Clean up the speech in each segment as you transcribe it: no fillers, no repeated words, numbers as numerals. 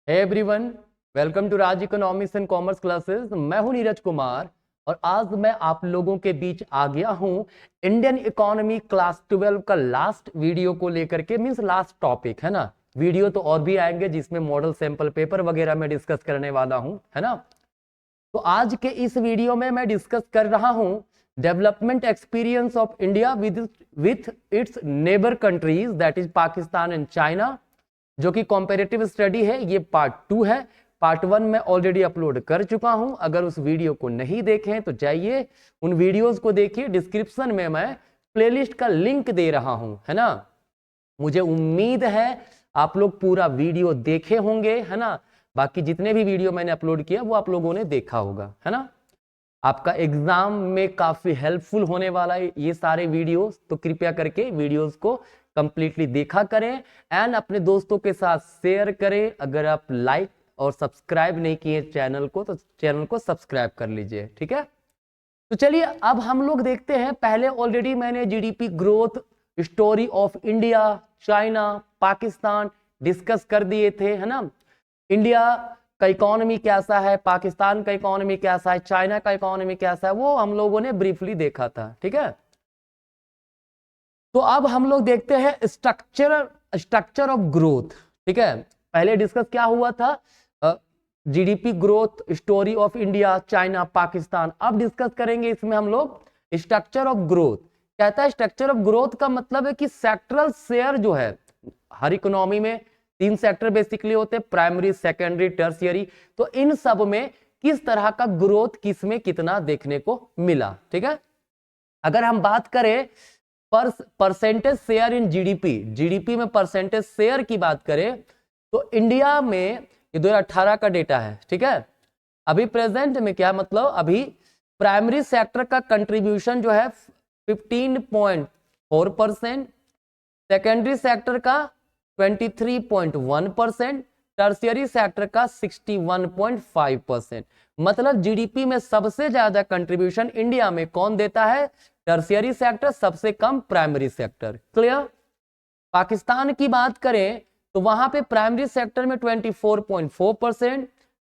Hey everyone, welcome to Raj economics and commerce classes. मैं हूं नीरज कुमार और आज मैं आप लोगों के बीच आ गया हूं इंडियन इकोनॉमी क्लास 12 का लास्ट वीडियो को लेकर के। मींस लास्ट टॉपिक है ना। वीडियो तो और भी आएंगे जिसमें मॉडल सैंपल पेपर वगैरह मैं डिस्कस करने वाला हूं, है ना। तो आज के इस वीडियो में मैं डिस्कस कर रहा हूं development experience of India with its neighbour countries, that is Pakistan and China, जो कि कॉम्पेरेटिव स्टडी है। ये पार्ट 2 है। पार्ट 1 मैं ऑलरेडी अपलोड कर चुका हूं। अगर उस वीडियो को नहीं देखें तो जाइए उन वीडियोस को देखिए। डिस्क्रिप्शन में मैं प्लेलिस्ट का लिंक दे रहा हूं, है ना। मुझे उम्मीद है आप लोग पूरा वीडियो देखे होंगे, है ना। बाकी जितने भी वीडियो मैंने अपलोड किया वो आप लोगों ने देखा होगा, है ना। आपका एग्जाम में काफी हेल्पफुल होने वाला है ये सारे वीडियोस, तो कृपया करके वीडियोस को कंप्लीटली देखा करें एंड अपने दोस्तों के साथ शेयर करें। अगर आप लाइक और सब्सक्राइब नहीं किए चैनल को तो चैनल को सब्सक्राइब कर लीजिए, ठीक है। तो चलिए अब हम लोग देखते हैं। पहले ऑलरेडी मैंने GDP growth, story of India, China, Pakistan discuss कर दिए थे, है ना। इंडिया का इकोनॉमी कैसा है, पाकिस्तान का इकोनॉमी कैसा है, चाइना का इकोनॉमी कैसा है, वो हम लोगों ने ब्रीफली देखा था, ठीक है। तो अब हम लोग देखते हैं स्ट्रक्चर ऑफ ग्रोथ, ठीक है। पहले डिस्कस क्या हुआ था, GDP growth, story of India, China, Pakistan. अब डिस्कस करेंगे इसमें हम लोग स्ट्रक्चर ऑफ ग्रोथ। कहता है स्ट्रक्चर ऑफ ग्रोथ का मतलब है कि सेक्टरल शेयर जो है हर इकोनॉमी में 3 सेक्टर बेसिकली होते हैं, प्राइमरी, सेकेंडरी, टर्शियरी। तो इन सब में किस तरह का ग्रोथ किस में कितना देखने को मिला, ठीक है। अगर हम बात करें परसेंटेज शेयर इन जीडीपी में परसेंटेज शेयर की बात करें तो इंडिया में ये 2018 का डेटा है, ठीक है। अभी प्रेजेंट में क्या मतलब, अभी प्राइमरी सेक्टर का कंट्रीब्यूशन जो है 15.4%, सेकेंडरी सेक्टर का 23.1%, टर्शियरी सेक्टर का 61.5%। मतलब जीडीपी में सबसे ज्यादा कंट्रीब्यूशन इंडिया में कौन देता है, टर्शियरी सेक्टर, सबसे कम प्राइमरी सेक्टर। क्लियर। पाकिस्तान की बात करें तो वहां पे प्राइमरी सेक्टर में 24.4%,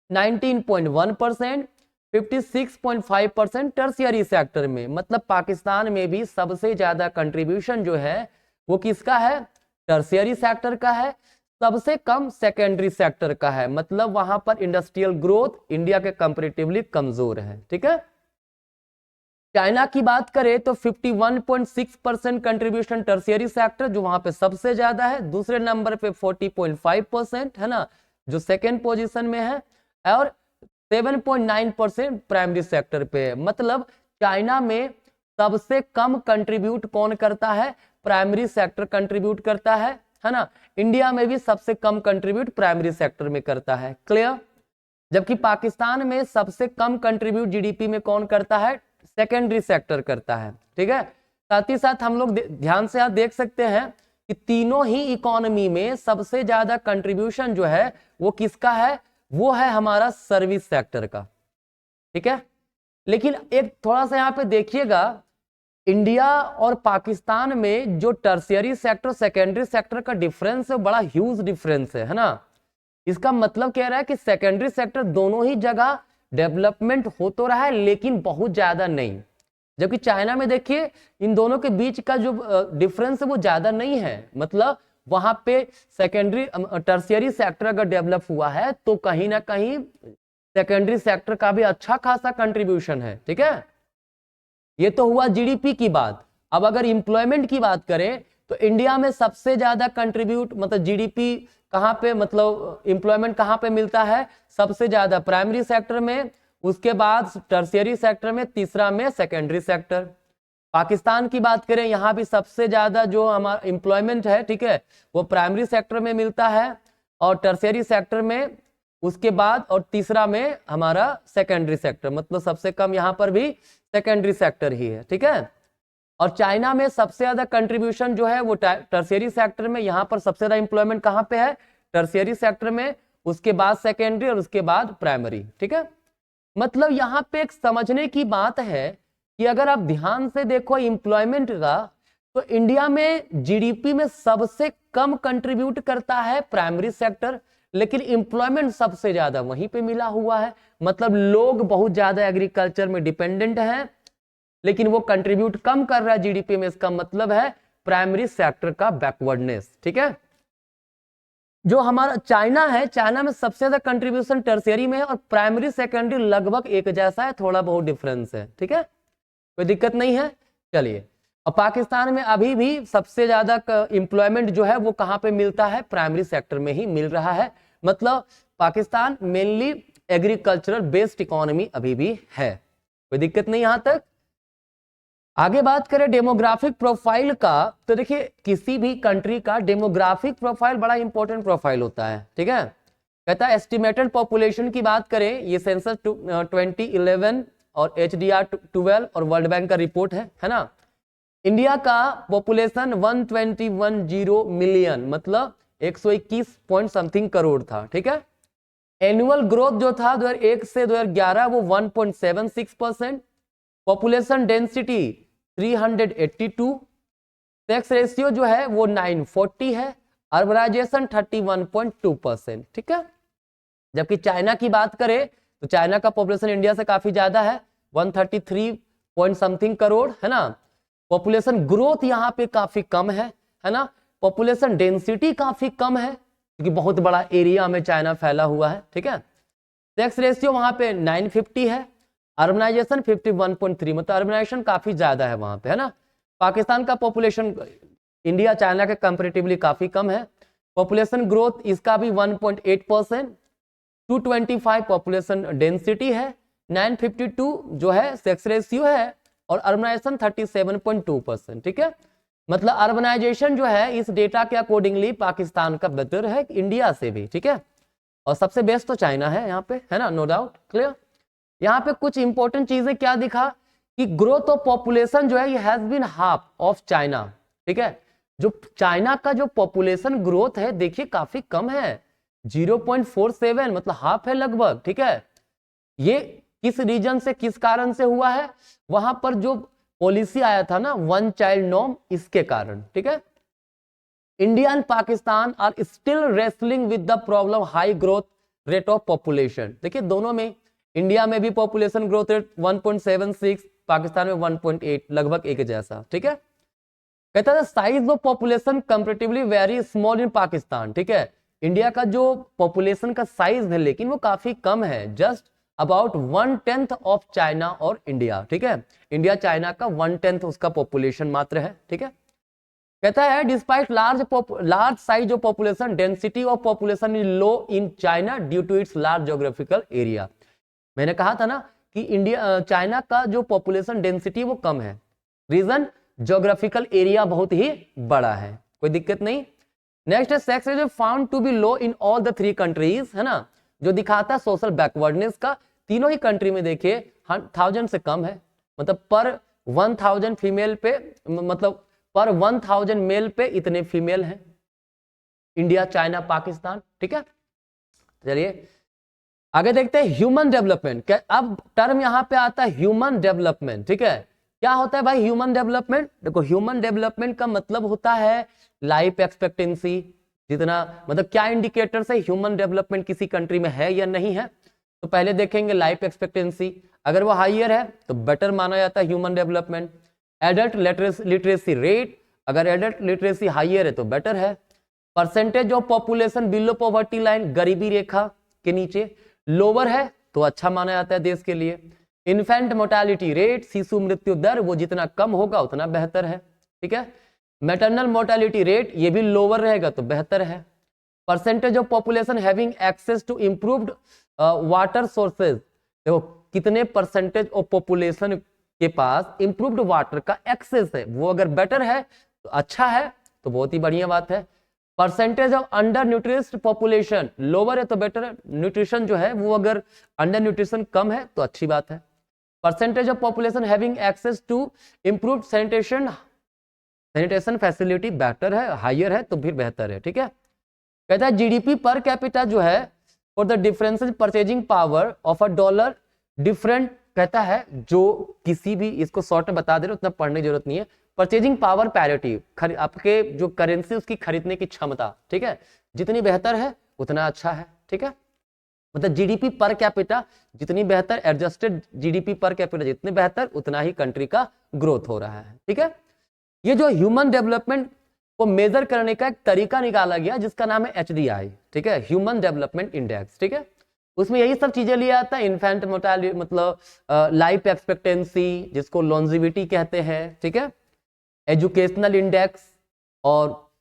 19.1%, 56.5% टर्शियरी सेक्टर में। मतलब पाकिस्तान में भी सबसे ज्यादा कंट्रीब्यूशन जो है वो किसका है, टर्शियरी सेक्टर का है। सबसे कम सेकेंडरी सेक्टर का है। मतलब वहां पर इंडस्ट्रियल ग्रोथ इंडिया के कंपैरेटिवली कमजोर है, ठीक है। चाइना की बात करें तो 51.6% कंट्रीब्यूशन टर्शियरी सेक्टर, जो वहां पे सबसे ज्यादा है। दूसरे नंबर पे 40.5% है ना, जो सेकेंड पोजीशन में है, और 7.9% प्राइमरी सेक्टर पे है। मतलब चाइना में सबसे कम कंट्रीब्यूट कौन करता है, प्राइमरी सेक्टर कंट्रीब्यूट करता है ना। इंडिया में भी सबसे कम कंट्रीब्यूट प्राइमरी सेक्टर में करता है। क्लियर। जबकि पाकिस्तान में सबसे कम कंट्रीब्यूट जीडीपी में कौन करता है, सेकेंडरी सेक्टर करता है, ठीक है। साथ ही साथ हम लोग ध्यान से आप देख सकते हैं कि तीनों ही इकोनॉमी में सबसे ज्यादा कंट्रीब्यूशन जो है वो किसका है, वो है हमारा सर्विस सेक्टर का, ठीक है। लेकिन एक थोड़ा सा यहां पे देखिएगा, इंडिया और पाकिस्तान में जो टर्शियरी सेक्टर सेकेंडरी सेक्टर का डिफरेंस है बड़ा ह्यूज डिफरेंस है ना। इसका मतलब कह रहा है कि सेकेंडरी सेक्टर दोनों ही जगह डेवलपमेंट हो तो रहा है लेकिन बहुत ज्यादा नहीं। जबकि चाइना में देखिए इन दोनों के बीच का जो डिफरेंस है वो ज्यादा नहीं है। मतलब वहां पे सेकेंडरी टर्शियरी सेक्टर अगर डेवलप हुआ है तो कहीं ना कहीं सेकेंडरी सेक्टर का भी अच्छा खासा कंट्रीब्यूशन है, ठीक है। ये तो हुआ जीडीपी की बात। अब अगर इंप्लॉयमेंट की बात करें तो इंडिया में सबसे ज्यादा कंट्रीब्यूट, मतलब जीडीपी कहां पे, मतलब इंप्लॉयमेंट कहां पे मिलता है, सबसे ज्यादा प्राइमरी सेक्टर में, उसके बाद टर्शियरी सेक्टर में, तीसरा में सेकेंडरी सेक्टर। पाकिस्तान की बात करें यहां भी सबसे ज्यादा जो हमारा इंप्लॉयमेंट है, ठीक है, वो प्राइमरी सेक्टर में मिलता है और टर्शियरी सेक्टर में, उसके बाद और तीसरा में हमारा सेकेंडरी सेक्टर। मतलब सबसे कम यहां पर भी सेकेंडरी सेक्टर ही है, ठीक है। और चाइना में सबसे ज्यादा कंट्रीब्यूशन जो है वो टर्शियरी सेक्टर में। यहां पर सबसे ज्यादा इंप्लॉयमेंट कहां पे है, टर्शियरी सेक्टर में, उसके बाद सेकेंडरी और उसके बाद प्राइमरी, ठीक है। मतलब यहां पे एक समझने की बात है कि अगर आप ध्यान से देखो इंप्लॉयमेंट का, तो इंडिया में जीडीपी में सबसे कम कंट्रीब्यूट करता है प्राइमरी सेक्टर, लेकिन एम्प्लॉयमेंट सबसे ज्यादा वहीं पे मिला हुआ है। मतलब लोग बहुत ज्यादा एग्रीकल्चर में डिपेंडेंट हैं, लेकिन वो कंट्रीब्यूट कम कर रहा है जीडीपी में। इसका मतलब है प्राइमरी सेक्टर का बैकवर्डनेस। ठीक है, जो हमारा चाइना है, चाइना में सबसे ज्यादा कंट्रीब्यूशन टर्शियरी में है और प्राइमरी सेकेंडरी लगभग एक जैसा है, थोड़ा बहुत डिफरेंस है। ठीक है, कोई दिक्कत नहीं है। चलिए, और पाकिस्तान में अभी भी सबसे ज्यादा एम्प्लॉयमेंट जो है वो कहां पे मिलता है? प्राइमरी सेक्टर में ही मिल रहा है। मतलब Pakistan mainly agricultural based economy अभी भी है, कोई दिक्कत नहीं यहां तक। आगे बात करें डेमोग्राफिक प्रोफाइल का, तो देखिए किसी भी कंट्री का डेमोग्राफिक प्रोफाइल बड़ा इंपॉर्टेंट प्रोफाइल होता है। ठीक है, कहता है एस्टिमेटेड पॉपुलेशन की बात करें, ये सेंसस 2011 और HDR 12 और वर्ल्ड बैंक का रिपोर्ट है ना। इंडिया का पॉपुलेशन 121 मिलियन, मतलब 121 पॉइंट समथिंग करोड़ था। ठीक है, एनुअल ग्रोथ जो था 2001 से 2011 वो 1.76%, पॉपुलेशन डेंसिटी 382, सेक्स रेशियो जो है वो 940 है, अर्बनाइजेशन 31.2%। ठीक है, जबकि चाइना की बात करें तो चाइना का पॉपुलेशन इंडिया से काफी ज्यादा है, 133 पॉइंट समथिंग करोड़ है ना। पॉपुलेशन ग्रोथ यहाँ पे काफी कम है ना। पॉपुलेशन डेंसिटी काफी कम है क्योंकि बहुत बड़ा एरिया में चाइना फैला हुआ है। ठीक है, सेक्स रेशियो वहां पे 950 है, अर्बनाइजेशन 51.3, मतलब अर्बनाइजेशन काफी ज्यादा है वहां पे है ना। पाकिस्तान का पॉपुलेशन इंडिया चाइना के कंपैरेटिवली काफी कम है, पॉपुलेशन ग्रोथ इसका भी 1.8%, 225 पॉपुलेशन डेंसिटी है, 952 जो है सेक्स रेशियो है और अर्बनाइजेशन 37.2%। ठीक है, मतलब अर्बनाइजेशन जो है इस डेटा के अकॉर्डिंगली पाकिस्तान का बेटर है इंडिया से भी। ठीक है, और सबसे बेस्ट तो चाइना है यहाँ पे, है ना, नो डाउट। क्लियर, यहाँ पे कुछ इंपॉर्टेंट चीजें क्या दिखा कि ग्रोथ ऑफ पॉपुलेशन जो है ये has been half of China. ठीक है, जो चाइना का जो पॉपुलेशन ग्रोथ है देखिए काफी कम है, 0.47, मतलब हाफ है लगभग। ठीक है, ये किस रीजन से, किस कारण से हुआ है? वहां पर जो पॉलिसी आया था ना, वन चाइल्ड नॉर्म, इसके कारण। ठीक है, India and Pakistan are still wrestling with the problem high growth rate of population. देखिए दोनों में, इंडिया में भी पॉपुलेशन ग्रोथ रेट 1.76, पाकिस्तान में 1.8, लगभग एक जैसा। ठीक है, कहता है size of population comparatively very small in Pakistan. ठीक है, इंडिया का जो पॉपुलेशन का साइज है लेकिन वो काफी कम है, जस्ट अबाउट 1/10 ऑफ चाइना और इंडिया। ठीक है, इंडिया चाइना का 1/10 उसका पॉपुलेशन मात्र है। ठीक है, कहता है despite large size of population, density of population is low in China due to its large geographical area. मैंने कहा था ना कि इंडिया चाइना का जो पॉपुलेशन डेंसिटी वो कम है, रीजन ज्योग्राफिकल एरिया बहुत ही बड़ा है, कोई दिक्कत नहीं। नेक्स्ट है sex ratio found to be low in all the 3 countries, है ना, जो दिखाता है सोशल बैकवर्डनेस का। तीनों ही कंट्री में देखिए 1000 से कम है, मतलब पर 1000 फीमेल पे, मतलब पर 1000 मेल पे इतने फीमेल हैं, इंडिया चाइना पाकिस्तान। ठीक है, चलिए आगे देखते हैं ह्यूमन डेवलपमेंट। अब टर्म यहां पे आता है ह्यूमन डेवलपमेंट। ठीक है, क्या होता है भाई ह्यूमन डेवलपमेंट? देखो ह्यूमन डेवलपमेंट का मतलब होता है लाइफ एक्सपेक्टेंसी, जितना, मतलब क्या इंडिकेटर से ह्यूमन डेवलपमेंट किसी कंट्री में है या नहीं है। तो पहले देखेंगे लाइफ एक्सपेक्टेंसी, अगर वो हाइयर है तो बेटर माना जाता है human development. Adult literacy rate, अगर एडल्ट लिटरेसी हाइयर है तो बेटर है। Percentage of population below poverty line, गरीबी रेखा के नीचे, लोअर है तो अच्छा माना जाता है देश के लिए। इन्फेंट मोर्टालिटी रेट, शिशु मृत्यु दर, वो जितना कम होगा उतना बेहतर है। ठीक है, मैटरनल मोर्टालिटी रेट ये भी लोअर रहेगा तो बेहतर है। Percentage of population having access to improved water sources, देखो कितने परसेंटेज ऑफ पॉपुलेशन के पास इंप्रूव्ड वाटर का एक्सेस है, वो अगर बेटर है तो अच्छा है, तो बहुत ही बढ़िया बात है। Percentage of under nutrised population lower है तो बेटर है, न्यूट्रिशन जो है वो अगर अंडर न्यूट्रिशन कम है तो अच्छी बात है। Percentage of population having access to improved sanitation facility better है, हाइयर है तो फिर बेहतर है। ठीक है, कहता है जीडीपी पर कैपिटा जो है for the differences purchasing power of a dollar different, कहता है जो किसी भी, इसको शॉर्ट में बता दे रहे, उतना पढ़ने की जरूरत नहीं है। परचेजिंग पावर पैरिटी, आपके जो करेंसी उसकी खरीदने की क्षमता, ठीक है, जितनी बेहतर है उतना अच्छा है, ठीक है। मतलब जीडीपी पर कैपिटा जितनी बेहतर, एडजस्टेड जीडीपी पर कैपिटा जितनी बेहतर, उतना ही कंट्री का ग्रोथ हो रहा है, ठीक है। ये जो ह्यूमन डेवलपमेंट को मेजर करने का एक तरीका निकाला गया जिसका नाम है HDI, ठीक है, ह्यूमन डेवलपमेंट इंडेक्स, ठीक है। उसमें यही सब चीजें लिया आता है, इन्फेंट मोर्टालिटी मतलब लाइफ एक्सपेक्टेंसी जिसको लॉन्जिविटी कहते हैं, ठीक है, एजुकेशनल इंडेक्स और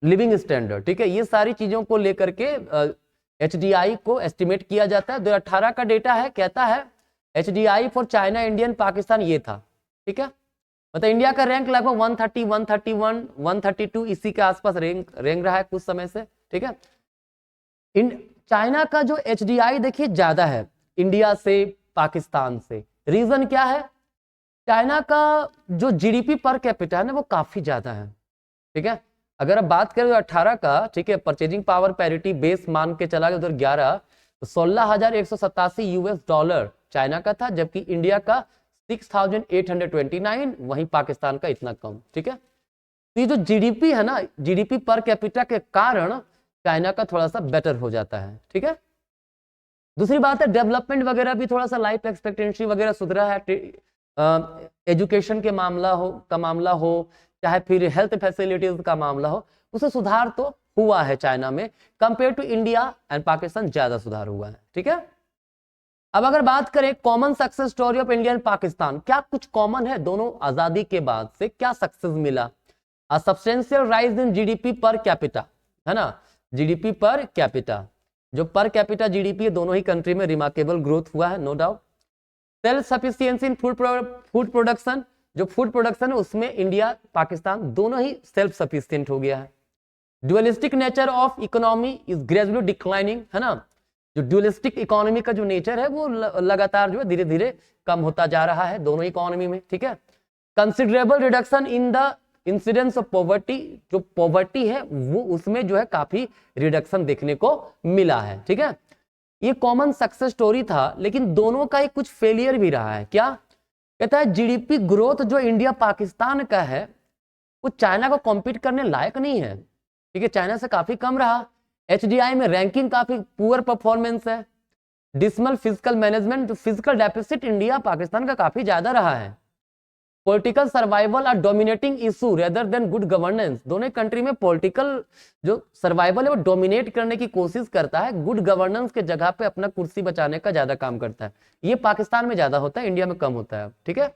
लिविंग स्टैंडर्ड, ठीक है। ये सारी चीजों को लेकर के HDI को एस्टिमेट किया जाता है। 2018 का डेटा है, कहता है HDI for China, Indian, Pakistan ये था, ठीक है। मतलब इंडिया का रैंक लगभग 130, 131, 132 इसी के आसपास रैंक रहा है कुछ समय से, ठीक है। चाइना का जो HDI देखिए ज्यादा है इंडिया से, पाकिस्तान से। रीजन क्या है? चाइना का जो जीडीपी पर कैपिटा है ना वो काफी ज्यादा है, ठीक है। अगर आप बात करें 18 का, ठीक है, परचेजिंग पावर पैरिटी बेस मान के चला गया 2011, तो 16,187 US डॉलर चाइना का था, जबकि इंडिया का 6,829, वहीं पाकिस्तान का इतना कम, ठीक है। तो ये जो जीडीपी है ना, जीडीपी पर कैपिटा के कारण चाइना का थोड़ा सा बेटर हो जाता है, ठीक है। दूसरी बात है डेवलपमेंट वगैरह भी थोड़ा सा, लाइफ एक्सपेक्टेंसी वगैरह सुधरा है, एजुकेशन के मामला हो चाहे फिर हेल्थ फैसिलिटीज का मामला हो, उसे सुधार तो हुआ है चाइना में, compare to India and Pakistan ज्यादा सुधार हुआ है, ठीक है। अब अगर बात करें common success story of India and Pakistan, क्या कुछ कॉमन है दोनों आजादी के बाद से, क्या सक्सेस मिला? A substantial rise in GDP per capita, है ना, जीडीपी पर कैपिटा, जो पर कैपिटा जीडीपी है दोनों ही कंट्री में रिमार्केबल ग्रोथ हुआ है, no doubt. Self sufficiency in food production, जो फूड प्रोडक्शन है उसमें इंडिया पाकिस्तान दोनों ही सेल्फ सफिशिएंट हो गया है। Dualistic nature of economy is gradually declining, है ना, जो ड्यूअलिस्टिक इकोनॉमी का जो नेचर है वो लगातार जो है धीरे धीरे कम होता जा रहा है दोनों इकोनॉमी में, ठीक है। Considerable reduction in the incidence of poverty, जो पॉवर्टी है वो उसमें जो है काफी रिडक्शन देखने को मिला है, ठीक है। ये कॉमन सक्सेस स्टोरी था, लेकिन दोनों का ही कुछ फेलियर भी रहा है। क्या कहता है? जीडीपी ग्रोथ जो इंडिया पाकिस्तान का है वो चाइना को कॉम्पीट करने लायक नहीं है, ठीक है, चाइना से काफी कम रहा। HDI में रैंकिंग काफी पुअर परफॉर्मेंस है। डिसमल फिजिकल मैनेजमेंट, जो फिजिकल डेफिसिट इंडिया पाकिस्तान का काफी ज्यादा रहा है। Political survival are dominating issue rather than good governance, दोनों कंट्री में पॉलिटिकल जो सर्वाइवल है वो डोमिनेट करने की कोशिश करता है, गुड गवर्नेंस के जगह पे अपना कुर्सी बचाने का ज्यादा काम करता है। ये पाकिस्तान में ज्यादा होता है, इंडिया में कम होता है, ठीक है।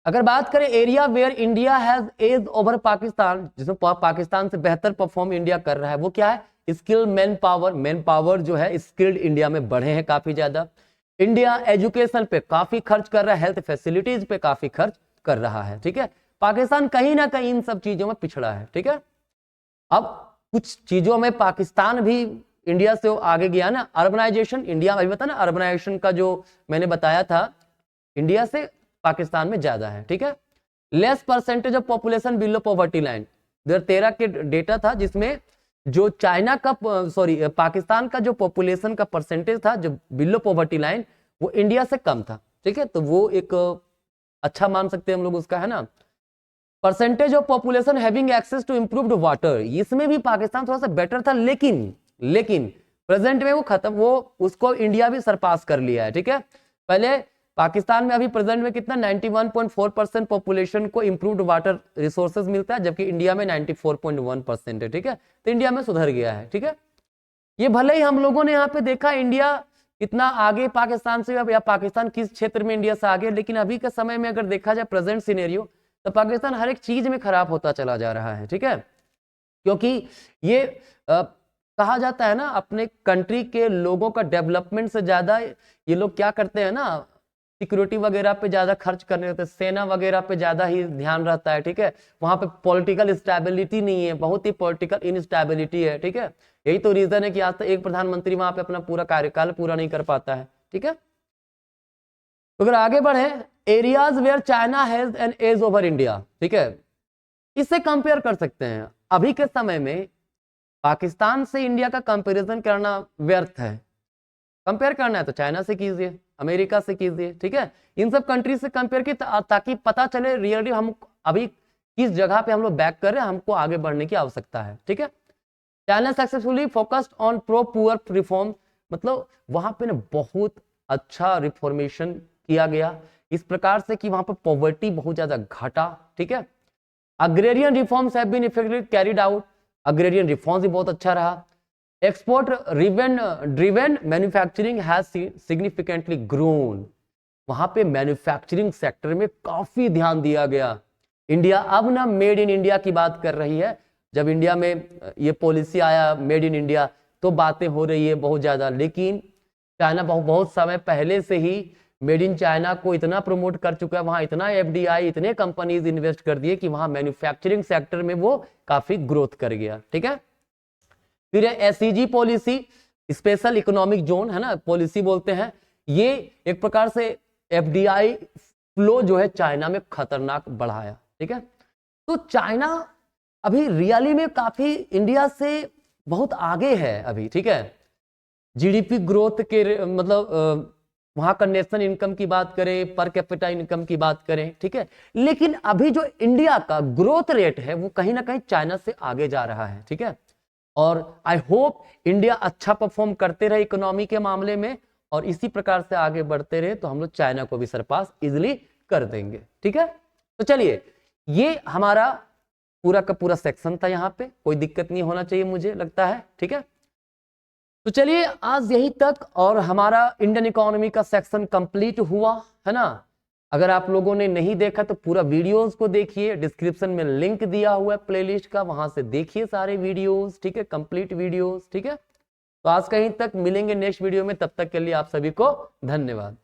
अगर बात करें area where India has edge over Pakistan, जिसमें पाकिस्तान से बेहतर परफॉर्म इंडिया कर रहा है, वो क्या है? Skill man power, man power जो है स्किल्ड इंडिया में बढ़े हैं काफी ज्यादा। इंडिया एजुकेशन पे काफी खर्च कर रहा है, हेल्थ फैसिलिटीज पे काफी खर्च कर रहा है, ठीक है। पाकिस्तान कहीं ना कहीं इन सब चीजों में पिछड़ा है, ठीक है। अब कुछ चीजों में पाकिस्तान भी इंडिया से आगे गया ना। अर्बनाइजेशन, इंडिया अभी बता ना, अर्बनाइजेशन का जो मैंने बताया था इंडिया से पाकिस्तान में ज्यादा है, ठीक है। Less percentage of population below poverty line, 2013 के डेटा था जिसमें जो चाइना का पाकिस्तान का जो पॉपुलेशन का परसेंटेज था जो बिलो पॉवर्टी लाइन, वो इंडिया से कम था, ठीक है। तो वो एक अच्छा मान सकते हैं हम लोग उसका, है ना। Percentage of population having access to improved water, इसमें भी पाकिस्तान थोड़ा सा बेटर था, लेकिन प्रेजेंट में वो खत्म, वो उसको इंडिया भी सरपास कर लिया है, ठीक है। पहले पाकिस्तान में अभी प्रेजेंट में कितना 91.4% पॉपुलेशन को इंप्रूव्ड वाटर रिसोर्सेज मिलता है, जबकि इंडिया में 94.1% है, ठीक है। तो इंडिया में सुधर गया है, ठीक है। ये भले ही हम लोगों ने यहाँ पे देखा इंडिया इतना आगे पाकिस्तान से, या पाकिस्तान किस क्षेत्र में इंडिया से आगे, लेकिन अभी के समय में अगर देखा जाए प्रेजेंट सिनेरियो, तो पाकिस्तान हर एक चीज में खराब होता चला जा रहा है, ठीक है। क्योंकि ये कहा जाता है ना, अपने कंट्री के लोगों का डेवलपमेंट से ज्यादा ये लोग क्या करते हैं ना, सिक्योरिटी वगैरह पे ज्यादा खर्च करने रहते हैं, सेना वगैरह पे ज्यादा ही ध्यान रहता है, ठीक है। वहां पे पॉलिटिकल स्टेबिलिटी नहीं है, बहुत ही पॉलिटिकल इनस्टेबिलिटी है, ठीक है। यही तो रीजन है कि आज तक एक प्रधानमंत्री वहां पे अपना पूरा कार्यकाल पूरा नहीं कर पाता है, ठीक है। तो अगर आगे बढ़े, areas where China has an edge over India, ठीक है, इससे कंपेयर कर सकते हैं। अभी के समय में पाकिस्तान से इंडिया का कंपेरिजन करना व्यर्थ है। कंपेयर करना है तो चाइना से कीजिए, अमेरिका से कीजिए, ठीक है। इन सब कंट्री से कंपेयर की ताकि पता चले रियली हम अभी किस जगह पे हम लोग बैक कर रहे हैं, हमको आगे बढ़ने की आवश्यकता है, ठीक है। China successfully focused on pro poor reform, मतलब वहां पे ना बहुत अच्छा रिफॉर्मेशन किया गया इस प्रकार से कि वहां पर पॉवर्टी बहुत ज्यादा घटा, ठीक है। Agrarian reforms have been effectively carried out, agrarian reforms भी बहुत अच्छा रहा। Export driven manufacturing has significantly grown, वहां पे मैन्युफैक्चरिंग सेक्टर में काफी ध्यान दिया गया। इंडिया अब ना मेड इन इंडिया की बात कर रही है, जब इंडिया में ये पॉलिसी आया मेड इन इंडिया तो बातें हो रही है बहुत ज्यादा, लेकिन चाइना बहुत समय पहले से ही मेड इन चाइना को इतना प्रमोट कर चुका है, वहां इतना एफडीआई इतने कंपनीज इन्वेस्ट कर दिए कि वहां मैन्युफैक्चरिंग सेक्टर में वो काफी ग्रोथ कर गया, ठीक है। फिर SEG policy, special economic zone है ना पॉलिसी बोलते हैं, ये एक प्रकार से एफडीआई फ्लो जो है चाइना में खतरनाक बढ़ाया, ठीक है। तो चाइना अभी रियली में काफी इंडिया से बहुत आगे है अभी, ठीक है। जीडीपी ग्रोथ के मतलब वहां का नेशनल इनकम की बात करें, पर कैपिटा इनकम की बात करें, ठीक है, लेकिन अभी जो इंडिया का ग्रोथ रेट है वो कहीं ना कहीं चाइना से आगे जा रहा है, ठीक है। और आई होप इंडिया अच्छा परफॉर्म करते रहे इकोनॉमी के मामले में और इसी प्रकार से आगे बढ़ते रहे तो हम लोग चाइना को भी सरपास इजिली कर देंगे, ठीक है। तो चलिए ये हमारा पूरा का पूरा सेक्शन था, यहाँ पे कोई दिक्कत नहीं होना चाहिए मुझे लगता है, ठीक है। तो चलिए आज यही तक और हमारा इंडियन इकोनॉमी का सेक्शन कंप्लीट हुआ है ना। अगर आप लोगों ने नहीं देखा तो पूरा वीडियोस को देखिए, डिस्क्रिप्शन में लिंक दिया हुआ है प्लेलिस्ट का, वहां से देखिए सारे वीडियोस, ठीक है, कंप्लीट वीडियोस, ठीक है। तो आज कहीं तक मिलेंगे नेक्स्ट वीडियो में, तब तक के लिए आप सभी को धन्यवाद।